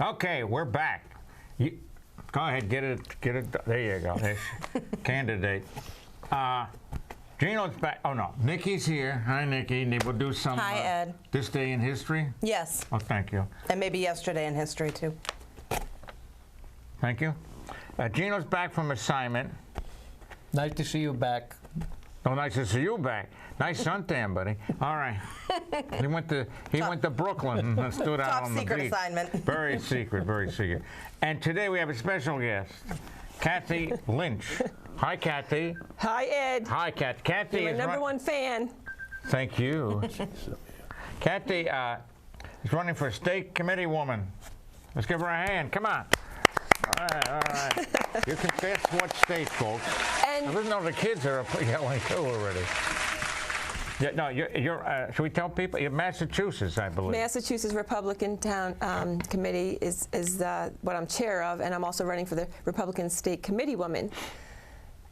Okay, we're back. Go ahead, get it. There you go. Candidate. Gino's back. Oh, no. Nikki's here. Hi, Nikki. We'll do some. Hi, Ed. This day in history? Yes. Oh, thank you. And maybe yesterday in history, too. Thank you. Gino's back from assignment. Nice to see you back. Oh, nice to see you back. Nice suntan, buddy. All right. He went to Brooklyn and stood out on the beach. Top secret assignment. Very secret, very secret. And today we have a special guest, Kathy Lynch. Hi, Kathy. Hi, Ed. Hi, Kathy. Kathy You're is my number one fan. Thank you. Kathy is running for State Committeewoman. Let's give her a hand. Come on. All right. You can guess what state, folks. And listen to the kids are yelling too already. Yeah, no, you're should we tell people? You're Massachusetts, I believe. Massachusetts Republican Town Committee is what I'm chair of, and I'm also running for the Republican State Committeewoman.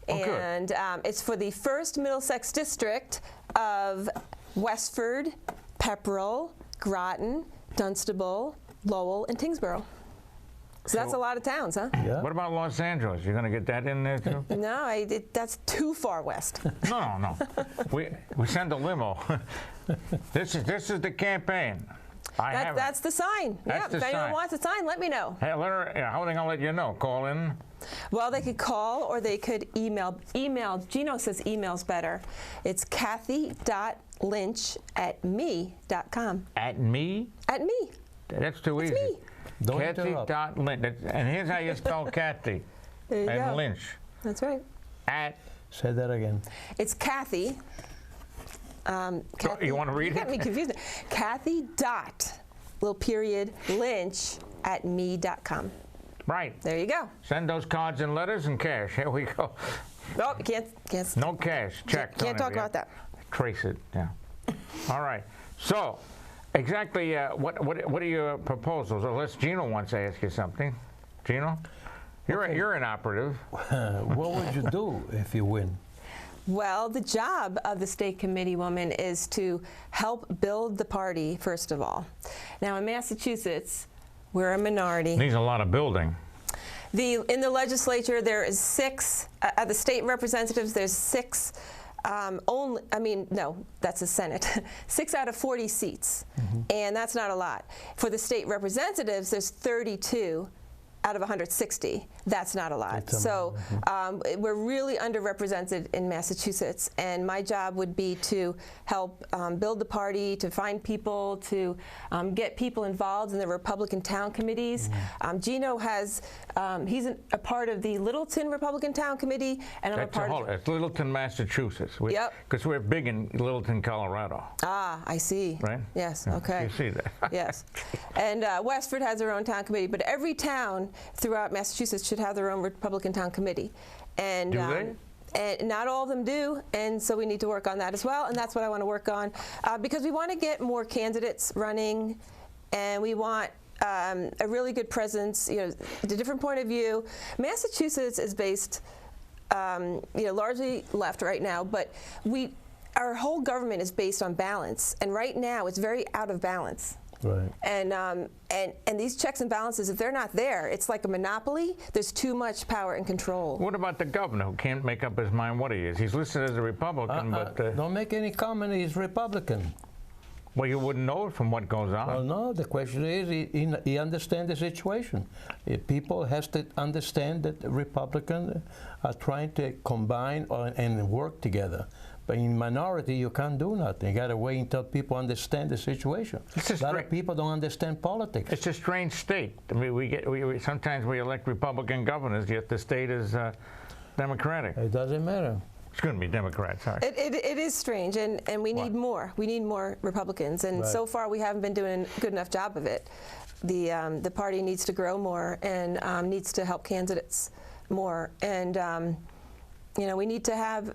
Oh, and it's for the 1st Middlesex District of Westford, Pepperell, Groton, Dunstable, Lowell, and Tingsboro. So that's a lot of towns, huh? Yeah. What about Los Angeles? You're going to get that in there too? No, that's too far west. No. We send a limo. This is the campaign. That's the sign. That's the if anyone sign. wants a sign, let me know. Hey, how are they going to let you know? Call in? Well, they could call or they could email. Gino says email's better. It's Kathy.Lynch@me.com. At me? At me. That's too easy. me. Don't interrupt. Kathy.Lynch. And here's how you spell Kathy. There you and go. Lynch. That's right. At. Say that again. It's Kathy. Kathy, you want to read you got it? me confused. Kathy dot little period Lynch at me.com. Right. There you go. Send those cards and letters and cash. Here we go. No, you can't. No cash. Check. Can't talk about that. Trace it. Yeah. All right. So, exactly what are your proposals? Unless Gino wants to ask you something. Gino, you're an operative. What would you do if you win? Well, the job of the State Committeewoman is to help build the party, first of all. Now, in Massachusetts, we're a minority. Needs a lot of building. In the legislature, there is 6. At the state representatives, there's 6. That's the Senate. 6 out of 40 seats, and that's not a lot. For the state representatives, there's 32 out of 160. That's not a lot. So we're really underrepresented in Massachusetts, and my job would be to help build the party, to find people, to get people involved in the Republican town committees. Gino has, he's a part of the Littleton Republican Town Committee, and I'm a part of It's Littleton, Massachusetts. Yep. Because we're big in Littleton, Colorado. Ah, I see. Right? Yes, Yeah, okay. You see that. Yes. And Westford has their own town committee, but every town throughout Massachusetts should have their own Republican town committee. And, Do they? And not all of them do, and so we need to work on that as well, and that's what I want to work on, because we want to get more candidates running, and we want a really good presence, a different point of view. Massachusetts is based, largely left right now, but our whole government is based on balance, and right now it's very out of balance. Right. And these checks and balances, if they're not there, it's like a monopoly. There's too much power and control. What about the governor who can't make up his mind what he is? He's listed as a Republican, but... Don't make any comment, he's Republican. Well, you wouldn't know it from what goes on. Well, no, the question is, he understands the situation. People has to understand that the Republicans are trying to combine and work together. But in minority, you can't do nothing. You got to wait until people understand the situation. A lot of people don't understand politics. It's a strange state. I mean, sometimes we elect Republican governors, yet the state is Democratic. It doesn't matter. It's going to be Democrat, sorry. It is strange, and we need more. We need more Republicans, and so far we haven't been doing a good enough job of it. The party needs to grow more and needs to help candidates more, and we need to have,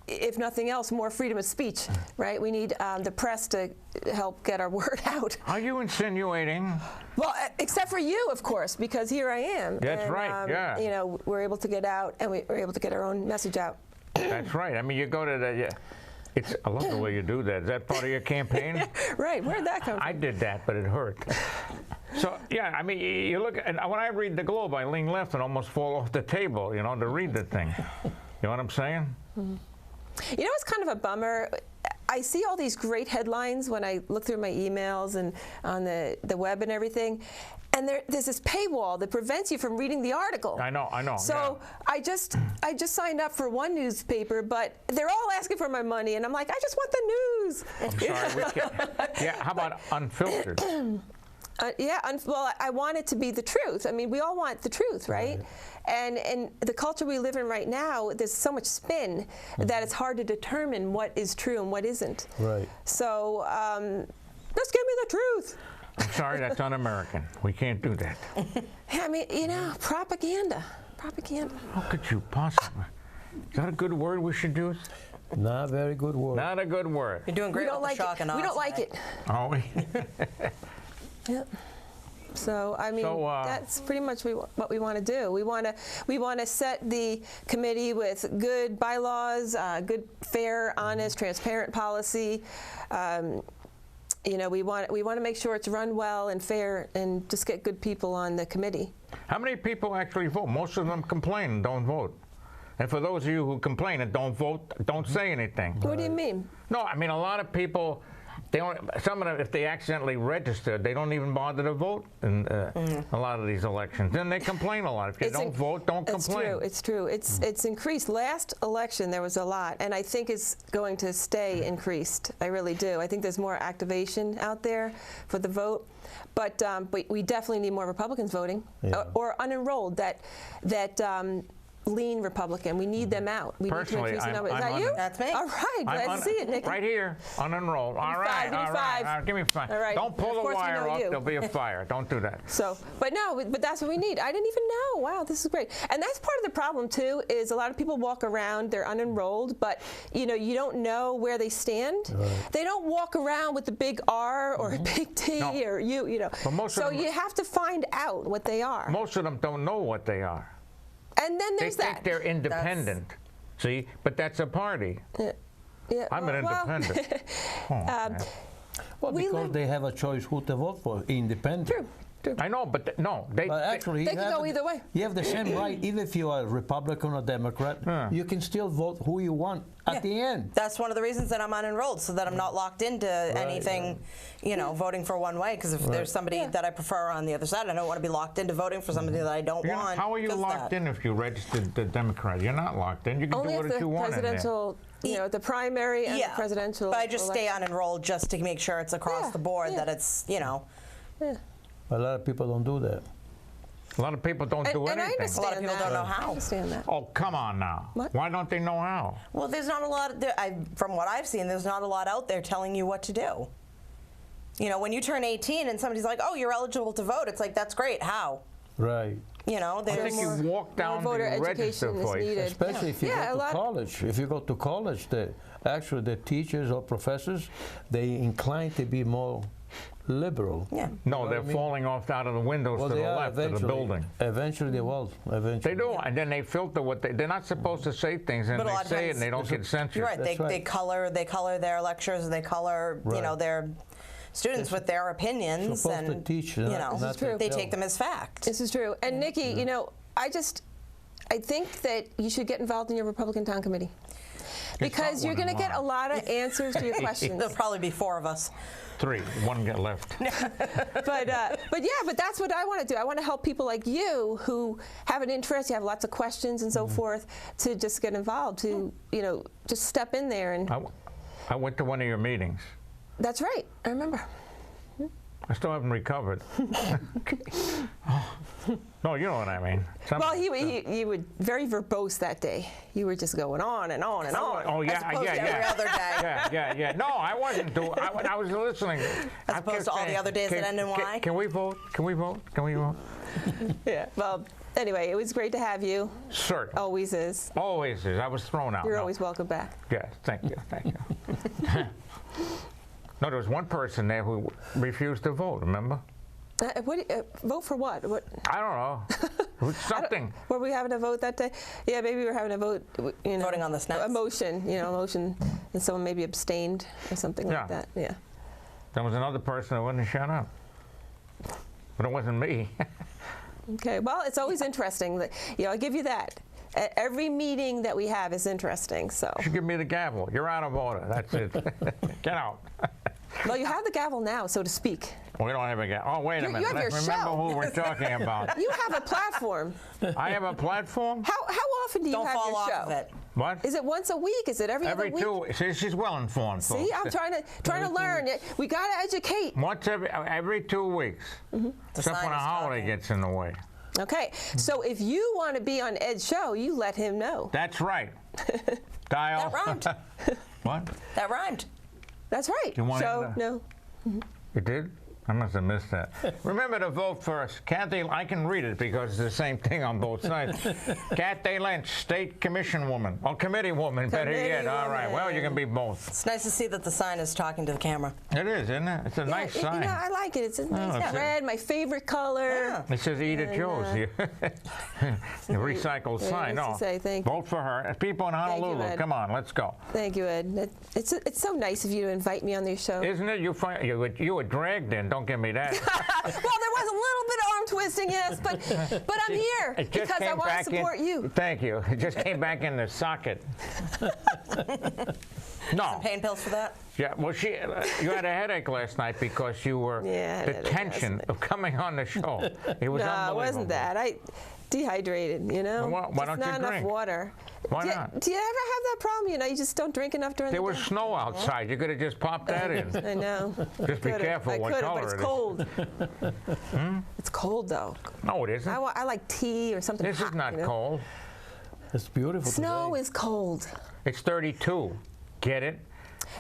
if nothing else, more freedom of speech, right? We need the press to help get our word out. Are you insinuating? Well, except for you, of course, because here I am. That's right, yeah. We're able to get out, and we're able to get our own message out. That's right. I mean, you go to the... I love the way you do that. Is that part of your campaign? Right. Where'd that come from? I did that, but it hurt. So, yeah, I mean, you look, and when I read the Globe, I lean left and almost fall off the table, you know, to read the thing. You know what I'm saying? Mm-hmm. You know, it's kind of a bummer. I see all these great headlines when I look through my emails and on the web and everything, and there's this paywall that prevents you from reading the article. I know. So yeah. I just signed up for one newspaper, but they're all asking for my money, and I'm like, I just want the news. I'm sorry, we can't. Yeah, how about unfiltered? Well, I want it to be the truth. I mean, we all want the truth, right? And the culture we live in right now, there's so much spin that it's hard to determine what is true and what isn't. Right. So just give me the truth. I'm sorry, that's un-American. We can't do that. I mean, you know, propaganda. How could you possibly? Is that a good word we should use? Not a very good word. Not a good word. You're doing great with the shock and awe. We don't like it. Are we? Yep. So I mean, that's pretty much what we want to do. We want to set the committee with good bylaws, good, fair, honest, transparent policy. You know, we want to make sure it's run well and fair, and just get good people on the committee. How many people actually vote? Most of them complain and don't vote. And for those of you who complain and don't vote, don't say anything. What do you mean? No, I mean a lot of people. They don't, some of them, if they accidentally registered, they don't even bother to vote in a lot of these elections. Then they complain a lot. If you don't vote, don't complain. It's true. It's increased. Last election, there was a lot, and I think it's going to stay increased. I really do. I think there's more activation out there for the vote, but we definitely need more Republicans voting, or unenrolled that lean Republican. We need them out. We Personally, need to increase the number. Is that you? That's me. All right, glad to see it, Nikki. Right here, unenrolled. All right, Give me five. Give me 5. All right. Don't pull the wire up. You. There'll be a fire. Don't do that. So, but that's what we need. I didn't even know. Wow, this is great. And that's part of the problem too. Is a lot of people walk around. They're unenrolled, but you know, you don't know where they stand. Right. They don't walk around with the big R or a big T or you know. So you have to find out what they are. Most of them don't know what they are. And then there's they think they're independent. See, but that's a party. Yeah, I'm an independent. Well, because they have a choice who to vote for, independent. True. I know, but no, but actually, they can go either way. You have the same right, even if you are a Republican or Democrat, you can still vote who you want at the end. That's one of the reasons that I'm unenrolled, so that I'm not locked into anything, you know, voting for one way. Because if there's somebody that I prefer on the other side, I don't want to be locked into voting for somebody that I don't want. How are you locked in if you registered the Democrat? You're not locked in. You can only do what you want presidential, you know, the primary and the presidential. But I just stay unenrolled just to make sure it's across the board that it's, you know. A lot of people don't do that. A lot of people don't do anything. And I understand a lot of people don't know how. I understand that. Oh, come on now. What? Why don't they know how? Well, there's not a lot, from what I've seen, there's not a lot out there telling you what to do. You know, when you turn 18 and somebody's like, oh, you're eligible to vote, it's like, that's great, how? Right. You know, I think you walk down the register voice. Especially if you go to college. If you go to college, actually the teachers or professors, they incline to be more liberal. Yeah. No, they're falling off out of the windows to the left of the building. Eventually they will. Eventually. They do, and then they filter what they're not supposed to say things, and they say it, and they don't get censored. You're right. They color their lectures. They color you know, their students with their opinions, supposed to teach, you know, this is true. They take them as fact. This is true. And Nikki, you know, I think that you should get involved in your Republican Town Committee. Because you're going to get a lot of answers to your questions. There'll probably be 4 of us. 3, 1 get left. but that's what I want to do. I want to help people like you who have an interest, you have lots of questions and so forth, to just get involved, to you know, just step in there and. I went to one of your meetings. That's right. I remember. I still haven't recovered. No, you know what I mean. Well, you were very verbose that day. You were just going on and on and on. Oh yeah, every other day. Yeah. No, I wasn't doing. I was listening. As opposed to all the other days that end in Y. Can we vote? Can we vote? Can we vote? Yeah. Well, anyway, it was great to have you. Certainly. Always is. Always is. I was thrown out. You're always welcome back. Yes. Thank you. Thank you. No, there was one person there who refused to vote. Remember? Vote for what? I don't know. It was something. Were we having a vote that day? Yeah, maybe we were having a vote. You know, voting on the snaps. A motion, and someone maybe abstained or something like that. Yeah. There was another person that wouldn't shut up. but it wasn't me. Okay, well, it's always interesting. I'll give you that. Every meeting that we have is interesting, so. You should give me the gavel. You're out of order. That's it. Get out. Well, you have the gavel now, so to speak. We don't have a gavel. Oh, wait a minute. You have Let's your remember show. who we're talking about. You have a platform. I have a platform? How often do you Don't have fall your off show? of it. What? Is it once a week? Is it every other week? 2 weeks. See, she's well informed, folks. See, I'm trying to learn. We got to educate. Once every 2 weeks. Except sign when a is holiday talking. gets in the way. Okay, so if you want to be on Ed's show, you let him know. That's right. Dial. That rhymed. What? That rhymed. That's right. You want so, it, no. You did? I must have missed that. Remember to vote for us. Kathy, I can read it because it's the same thing on both sides. Kathy Lynch, State Commission Woman. Oh, Committee Woman, better yet. All right, well, you can be both. It's nice to see that the sign is talking to the camera. It is, isn't it? It's a nice sign. I like it. It's a nice it's red, my favorite color. Yeah. It says Eat at Joe's. The recycled very sign. nice No, to say, thank you. vote for her. People in you, Honolulu, Ed. come on, let's go. Thank you, Ed. It's so nice of you to invite me on your show. Isn't it? You were dragged in. Don't give me that. Well, there was a little bit of arm twisting, yes, but I'm here It just because I came want to back support in, you. Thank you. It just came back in the socket. No. Pain pills for that? Yeah. Well, you had a headache last night because you were Yeah, the tension of coming on the show. It was No, it unbelievable. wasn't that. I dehydrated, you know. Well, why Just don't you not enough drink? water. Why not? Do you ever have that problem? You just don't drink enough during There the was day. snow outside. You could have just popped that in. I know. Just be careful I what could have, color but it's it is. cold. It's cold though. No, it isn't. I like tea or something. This is hot, not you know? cold. It's beautiful Snow today. is cold. It's 32. Get it?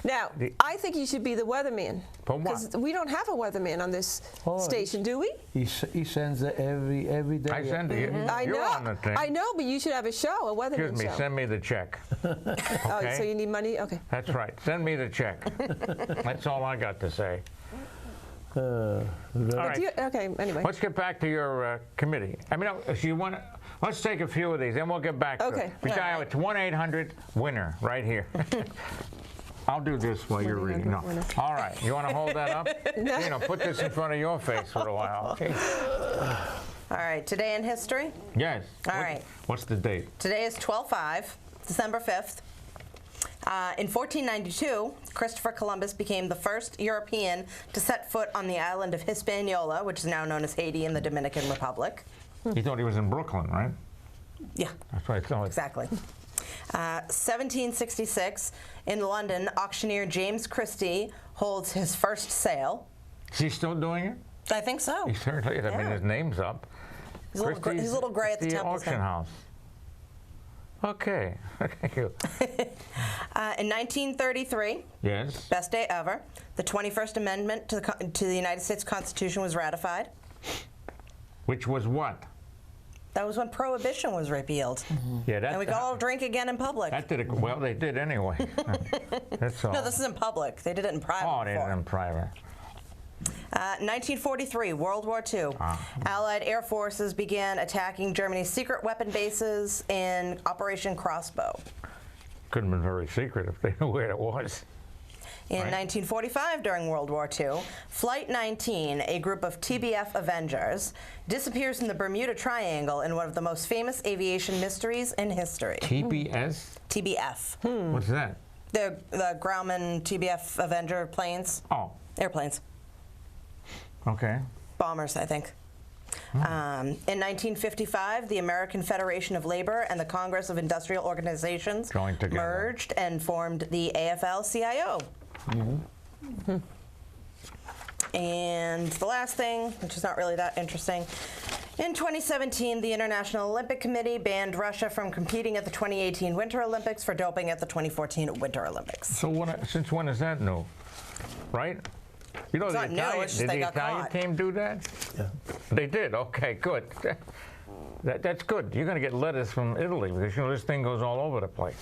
Now, I think you should be the weatherman. For what? Because we don't have a weatherman on this Oh, station, do we? He sends it every day. I send it. I You're know. on the thing. I know, but you should have a show, a weatherman Excuse me. show. Send me the check. Oh, okay? so you need money? Okay. That's right. Send me the check. That's all I got to say. All right. Okay, anyway. Let's get back to your committee. I mean, if you want, let's take a few of these, then we'll get back to Okay. it. We dial it's 1-800-WINNER right here. I'll do this while you're reading. No. 1-800-WINNER. All right. You want to hold that up? Put this in front of your face for a while. Okay. All right, today in history. Yes. All right. What's the date? Today is 12/5, December 5th. In 1492, Christopher Columbus became the first European to set foot on the island of Hispaniola, which is now known as Haiti in the Dominican Republic. He thought he was in Brooklyn, right? Yeah, That's what I thought. exactly. 1766, in London, auctioneer James Christie holds his first sale. Is he still doing it? I think so. He certainly is. I mean, Yeah. his name's up. He's a little gray at the temples auction now. house. Okay. Thank you. In 1933, Yes. best day ever, the 21st Amendment to the United States Constitution was ratified. Which was what? That was when Prohibition was repealed. Yeah, that. And we could all drink again in public. That did it. Well, they did anyway. That's all. No, this is in public. They did it in private Oh, they did it before. in private. 1943, World War II. Allied air forces began attacking Germany's secret weapon bases in Operation Crossbow. Couldn't have been very secret if they knew where it was. In Right. 1945, during World War II, Flight 19, a group of TBF Avengers, disappears in the Bermuda Triangle in one of the most famous aviation mysteries in history. TBS? TBF. What's that? The Grauman TBF Avenger planes. Oh, Airplanes. okay. Bombers, I think. In 1955, the American Federation of Labor and the Congress of Industrial Organizations Joined together. merged and formed the AFL-CIO. And the last thing, which is not really that interesting, in 2017, the International Olympic Committee banned Russia from competing at the 2018 Winter Olympics for doping at the 2014 Winter Olympics. So since when is that new? Right? You know, It's not new, it's just did they the got Italian caught. team do that? Yeah. They did. Okay, good. That's good. You're going to get letters from Italy because this thing goes all over the place.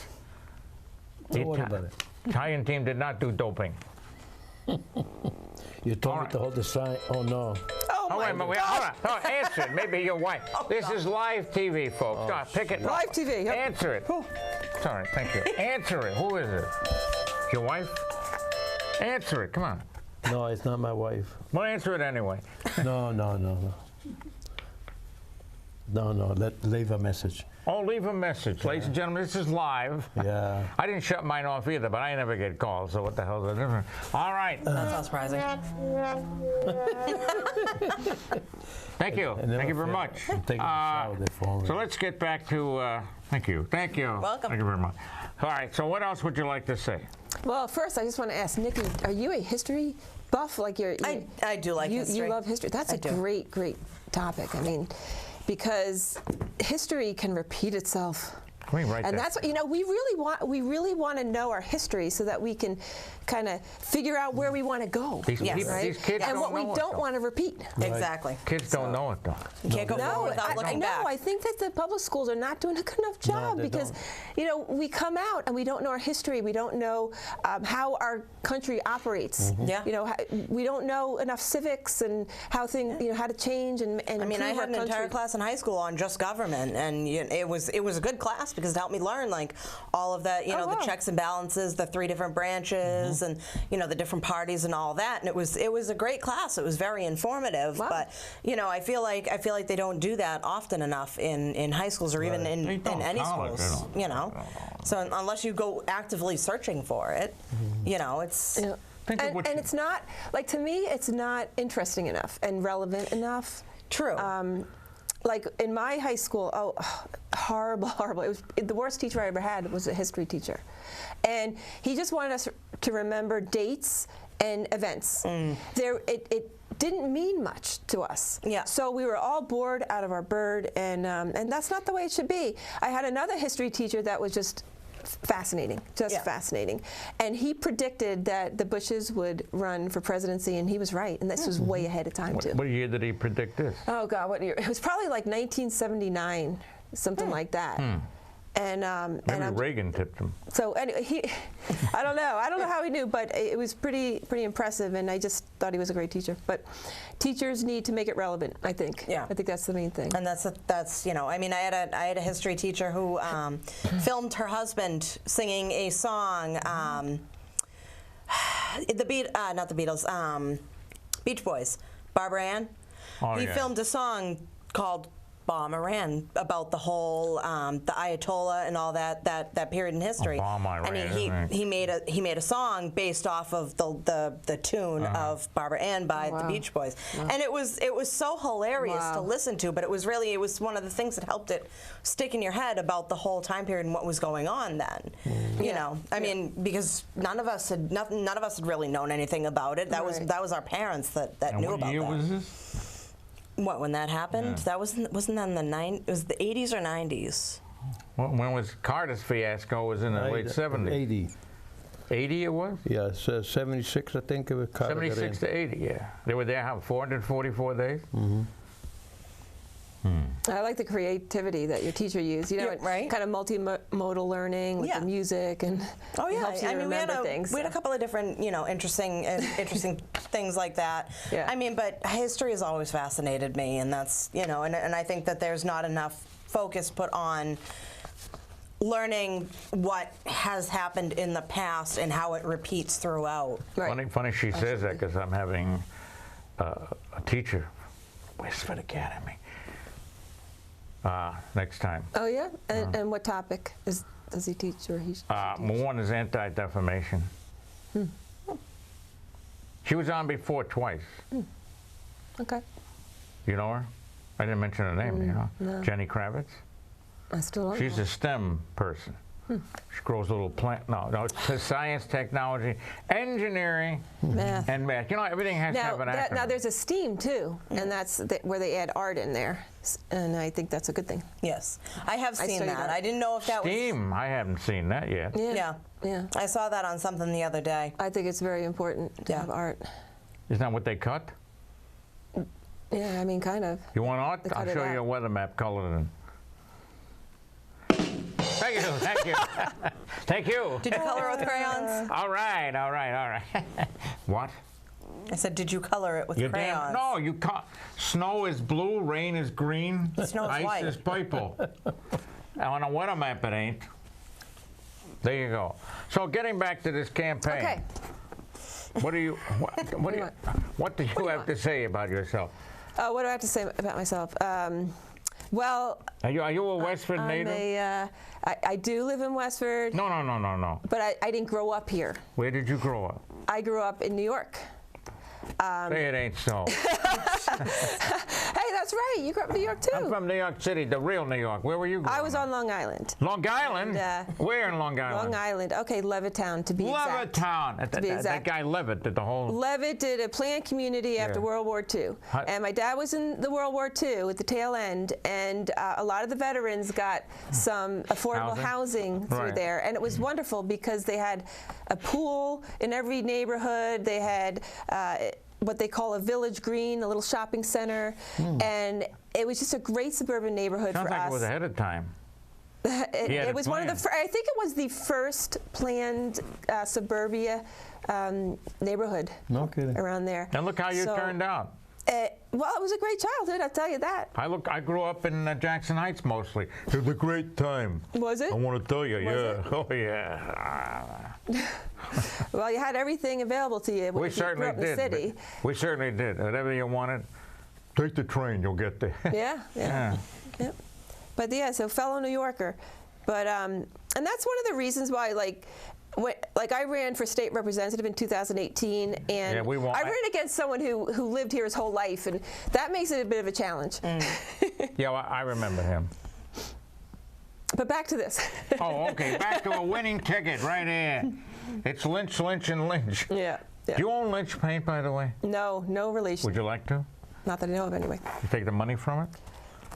Don't worry about it. Italian team did not do doping. You told All me right. to hold the sign. Oh no. Oh, wait a minute. Hold on. Hold on. Answer it. Maybe your wife. This is live TV, folks. Pick it. Live TV, yep. Answer it. Sorry. Thank you. Answer it. Who is it? Your wife? Answer it. Come on. No, it's not my wife. Well, answer it anyway. No. Leave a message. Oh, leave a message. Ladies and gentlemen, this is live. Yeah. I didn't shut mine off either, but I never get calls, so what the hell is the difference? All right. That's not surprising. Thank you. Thank you very much. I'm taking a shower before me. So let's get back to, thank you. Thank you. Welcome. Thank you very much. All right, so what else would you like to say? Well, first, I just want to ask Nikki, are you a history buff? Like I do like history. You love history. That's a great topic. I mean, because history can repeat itself. Can we write And that? that's what, you know, we really want to know our history so that we can kind of figure out where we want to go. These, Yes. people, Right? these kids And don't what we know don't it, want to repeat. Exactly. though. Kids don't know it, though. You can't go forward without looking back. I think that the public schools are not doing a good enough job they because, don't. you know, we come out and we don't know our history. We don't know how our country operates. Yeah. You know, we don't know enough civics and how things, you know, how to change and I mean, I improve had an our entire country. class in high school on just government, and it was a good class because it helped me learn like all of that, you know, wow. the checks and balances, the 3 different branches, and you know the different parties and all that. And it was a great class. It was very informative. Wow. But you know, I feel like they don't do that often enough in high schools or even They in don't. any College, they schools. don't. You know, so unless you go actively searching for it, you know, it's. Yeah. Think of what And you- it's not, like, to me, it's not interesting enough and relevant enough. True. Like in my high school, horrible. It was the worst teacher I ever had was a history teacher, and he just wanted us to remember dates and events. It didn't mean much to us. Yeah. So we were all bored out of our bird, and that's not the way it should be. I had another history teacher that was just fascinating, fascinating. And he predicted that the Bushes would run for presidency, and he was right. And this was way ahead of time, too. What year did he predict this? Oh, God, what year? It was probably like 1979, something like that. And Maybe Reagan tipped him. so anyway, I don't know how he knew, but it was pretty impressive, and I just thought he was a great teacher. But teachers need to make it relevant, I think. Yeah. I think that's the main thing. And that's you know, I mean, I had a history teacher who filmed her husband singing a song, not the Beatles, Beach Boys, Barbara Ann. Oh, He yeah. filmed a song called Bomber Iran about the whole the Ayatollah and all that period in history. Bomb Iran, and isn't he made a song based off of the tune of Barbara Ann by the Wow. Beach Boys, and it was so hilarious to Wow. listen to. But it was one of the things that helped it stick in your head about the whole time period and what was going on then. You know, I mean, because none of us had really known anything about it. That Right. was our parents that And knew what about year that. was this? What, when that happened? Yeah. That wasn't that in the it was the 80s or 90s? When was Carter's fiasco? Was in the late 70s. 80. 80 it was? Yeah, it's, 76, I think it was. 76 to 80, yeah. They were there, how, 444 days? I like the creativity that your teacher used. You know, Yeah, right. kind of multimodal learning with Yeah. the music and Oh it yeah, helps you I mean remember things. we had a couple of different, you know, interesting things like that. Yeah. I mean, but history has always fascinated me, and that's, you know, and I think that there's not enough focus put on learning what has happened in the past and how it repeats throughout. Right. Funny she says that because I'm having a teacher, Westford Academy, next time. Oh yeah, and what topic does he teach or he? One is anti-defamation. She was on before twice. Okay, You know her? I didn't mention her name, you know? no. Jenny Kravitz. I still don't She's know. a STEM person. She grows little plant. No, it's science, technology, engineering, Math. and math. You know, everything has to have an acronym. Now there's a STEAM too, and that's where they add art in there, and I think that's a good thing. Yes, I have I seen studied that. art. I didn't know if that STEAM, I haven't seen that yet. Yeah. Yeah. I saw that on something the other day. I think it's very important to Yeah. have art. Isn't that what they cut? Yeah, I mean, kind of. You want art? They I'll cut it show you a out. weather map colored in. Thank you, thank you. Thank you. Did you color it with crayons? All right, all right, all right. What? I said, did you color it with You crayons? damn, no, you can't. Snow is blue, rain is green, Snow's ice white. is purple. On a weather map it ain't. There you go. So getting back to this campaign. Okay. What do you have to say about yourself? What do I have to say about myself? Well, Are you a Westford native? I do live in Westford. No. But I didn't grow up here. Where did you grow up? I grew up in New York. Say it ain't so. Hey, that's right. You grew up in New York too. I'm from New York City, the real New York. Where were you growing I was up? on Long Island. Long Island? And, Where in Long Island? Long Island. Okay, Levittown to be exact. Levittown. be That exact. guy Levitt did the whole... Levitt did a planned community after Yeah. World War II. And my dad was in the World War II at the tail end, and a lot of the veterans got some affordable housing through Right. there. And it was wonderful because they had a pool in every neighborhood. They had what they call a village green, a little shopping center. And it was just a great suburban neighborhood Sounds for like us. it was ahead of time. It was one of the I think it was the first planned suburbia neighborhood No kidding. around there. And look how you So, turned out. Well, it was a great childhood, I'll tell you that. I grew up in Jackson Heights mostly. It was a great time. Was it? I want to tell you, Was yeah. it? Oh, yeah. Well, you had everything available to you when We you grew certainly up in the did. city. We certainly did. Whatever you wanted, take the train, you'll get there. Yeah. But yeah, so fellow New Yorker. But and that's one of the reasons why, like I ran for state representative in 2018, and Yeah, we won. I ran against someone who lived here his whole life, and that makes it a bit of a challenge. Yeah, well, I remember him. But back to this. Oh, okay. Back to a winning ticket right here. It's Lynch, Lynch, and Lynch. Yeah. Do you own Lynch Paint, by the way? No relation. Would you like to? Not that I know of, anyway. You take the money from it?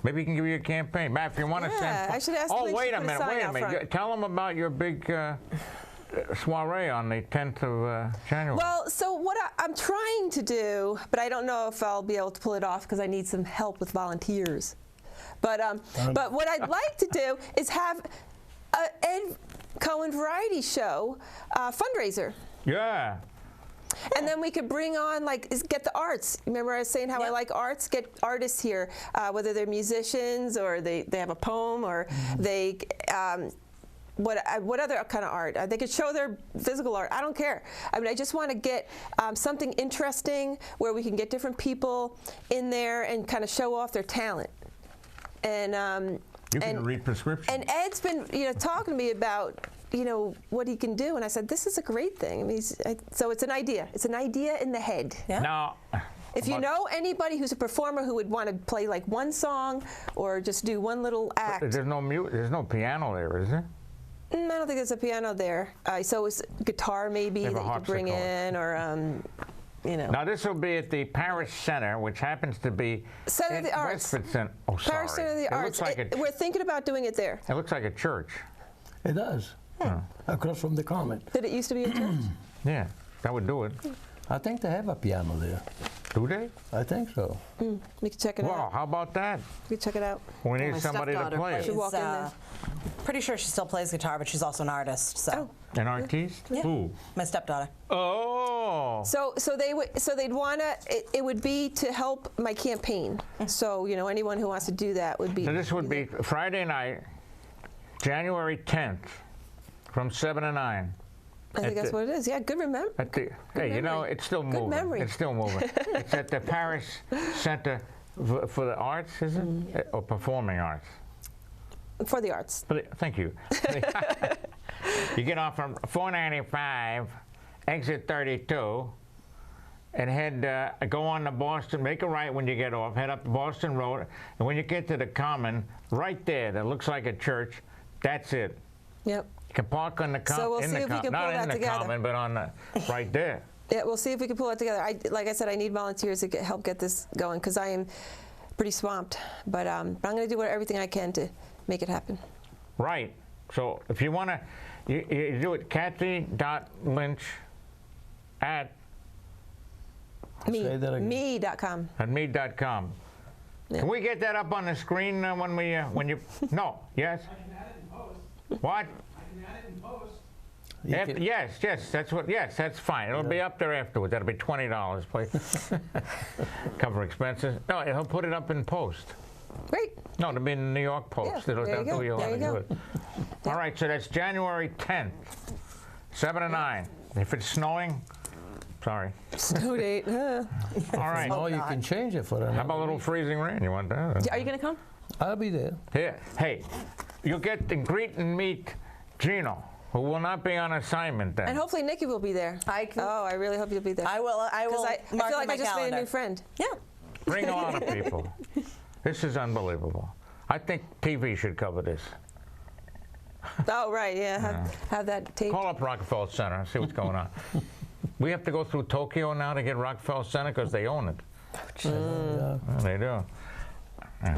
Maybe he can give you a campaign. Matt, if you want to Yeah, send... I should ask Oh, Lynch wait to a put a minute, sign wait a out minute. front. Tell them about your big soiree on the 10th of January. Well, so what I'm trying to do, but I don't know if I'll be able to pull it off because I need some help with volunteers. But what I'd like to do is have a Ed Cohen variety show fundraiser. Yeah. And then we could bring on, get the arts. Remember I was saying how I like arts? Get artists here, whether they're musicians or they have a poem or they, what other kind of art? They could show their physical art. I don't care. I mean, I just want to get something interesting where we can get different people in there and kind of show off their talent. And You can read prescriptions. and Ed's been, talking to me about, what he can do, and I said, this is a great thing. I mean, so it's an idea. It's an idea in the head. Yeah. Now, If you know anybody who's a performer who would want to play like one song or just do one little act. there's no piano there, is there? I don't think there's a piano there. So it's guitar maybe They have that a you could bring harpsichord. in, or Now this will be at the Parish Center, which happens to be Center of the Arts. Westford Center. Oh, sorry. Parish Center of the It Arts. looks like We're thinking about doing it there. it looks like a church. It does. Across from the Common. Did it used to be a church? Yeah, that would do it. I think they have a piano there. Do they? I think so. We could check it Wow, out. how about that? We could check it out. We need My somebody to stepdaughter play it. Should walk in there. Pretty sure she still plays guitar, but she's also an artist. So An artiste? Yeah. Who? my stepdaughter. Oh. So they'd want to. It would be to help my campaign. So anyone who wants to do that would be. So this would be Friday night, January 10th, from 7 to 9. I think that's what it is. Yeah, good remember. Hey, memory. it's still Good moving. memory. It's still moving. It's at the Parish Center for the Arts, is it? Or Performing Arts? For the arts. Thank you. You get off from 495, exit 32, and go on to Boston, make a right when you get off, head up Boston Road, and when you get to the Common, right there, that looks like a church, that's it. Yep. You can park on the Common, So we'll see if we can not pull in that the together. Common, but on the, right there. Yeah, we'll see if we can pull it together. Like I said, I need volunteers to help get this going because I am pretty swamped. But I'm going to do everything I can to make it happen. Right. So if you want to, you do it Kathy.Lynch at Say that again. Me.com. me.com. Yeah. Can we get that up on the screen when you? No. Yes. I can add it in post. What? I can add it in post. Yes. That's what. Yes, that's fine. It'll be up there afterwards. That'll be $20, please. Cover expenses. No, he'll put it up in post. Great. No, it'll be in the New York Post. Yeah, there you That'll go. do you a There lot you of good. All right, so that's January 10th, 7 to 9. If it's snowing, Sorry. Snow date. Huh. All right. No, you not. can change it for How another. about a little freezing rain? You want that? Are you going to come? I'll be there. Here. Hey, you get to greet and meet Gino, who will not be on assignment then. And hopefully Nikki will be there. Oh, I really hope you'll be there. I will. I Because will. I mark feel in like my I just calendar. made a new friend. Yeah. Bring a lot of people. This is unbelievable. I think TV should cover this. Oh, right, yeah. Have that tape. Call up Rockefeller Center and see what's going on. We have to go through Tokyo now to get Rockefeller Center because they own it. Yeah. Well, they do.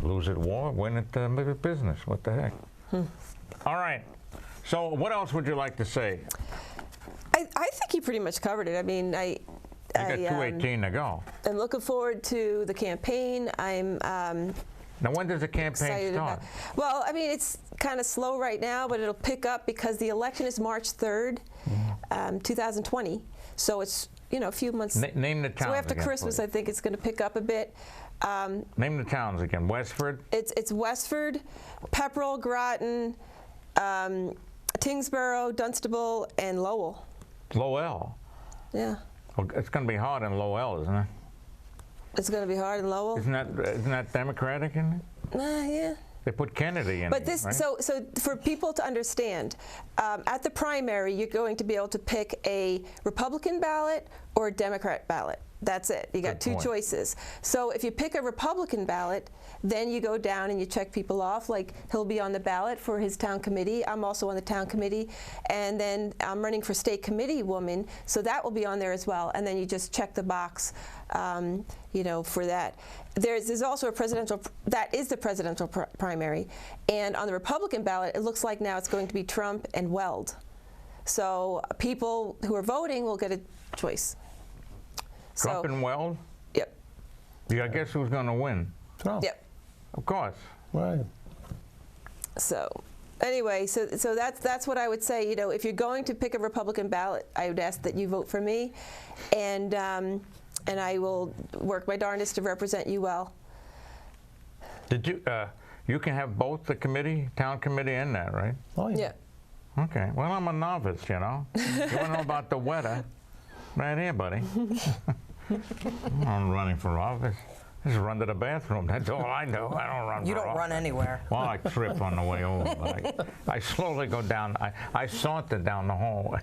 Lose at war, win at business. What the heck? All right. So what else would you like to say? I think he pretty much covered it. I mean, You got 218 to go. I'm looking forward to the campaign. I'm Now, when does the campaign excited start? about. Well, I mean, it's kind of slow right now, but it'll pick up because the election is March 3rd, 2020. So it's a few months. Name the towns So after again, Christmas, please. I think it's going to pick up a bit. Name the towns again. Westford? It's Westford, Pepperell, Groton, Tingsboro, Dunstable, and Lowell. Lowell. Yeah. Well, it's going to be hard in Lowell, isn't it? It's going to be hard in Lowell. Isn't that Democratic in it? Yeah. They put Kennedy in But it, this, right? so for people to understand, at the primary, you're going to be able to pick a Republican ballot or a Democrat ballot. That's it. You got Good two point. choices. So if you pick a Republican ballot, then you go down and you check people off. Like, he'll be on the ballot for his town committee. I'm also on the town committee. And then I'm running for state committee woman, so that will be on there as well. And then you just check the box, for that. There's also a presidential, that is the presidential primary. And on the Republican ballot, it looks like now it's going to be Trump and Weld. So people who are voting will get a choice. Trump and Weld? Yep. You got to guess who's going to win? Trump. Yep. Of course. Right. So anyway, so that's what I would say. If you're going to pick a Republican ballot, I would ask that you vote for me, and I will work my darndest to represent you well. Did you? You can have both the committee, town committee, and that, right? Oh, Yeah. Okay. Well, I'm a novice, You want to know about the weather? Right here, buddy. I'm running for office. I just run to the bathroom. That's all I do. I don't run You for don't office. run anywhere. Well, I trip on the way over, but I slowly go down. I saunter down the hallway,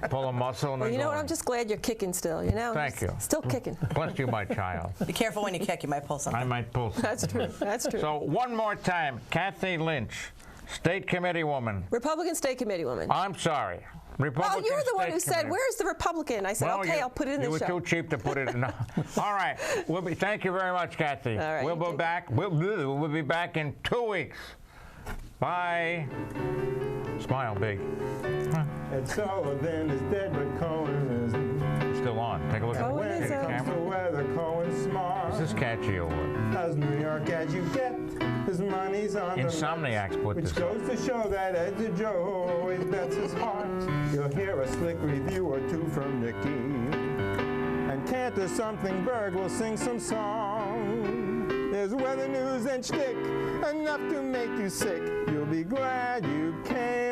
pull a muscle, and Well, then you know go what? I'm in. just glad you're kicking still. Thank you. Still kicking. Bless you, my child. Be careful when you kick. You might pull something. I might pull some. That's true. That's true. So one more time, Kathy Lynch, State Committee woman. Republican State Committee woman. I'm sorry. Republican Well, you were the one State who said, Committee. "Where's the Republican?" I said, Well, "Okay, you- I'll put it in the You show." were too cheap to put it in. All right. Thank you very much, Kathy. All right, We'll you be take back. We'll be back in 2 weeks. Bye. Smile big. Ed Sullivan is dead, but Cohen is. Still on. Take a look at Cohen the is camera. a- Comes to weather, Cohen's smart. This is catchy or what? As New York as you get, his money's on the Insomniacs Mets, put which this goes to show that Ed's a Joe always bets his heart. You'll hear a slick review or two from Nikki, and Cantor Something Berg will sing some song. There's weather news and shtick, enough to make you sick. You'll be glad you came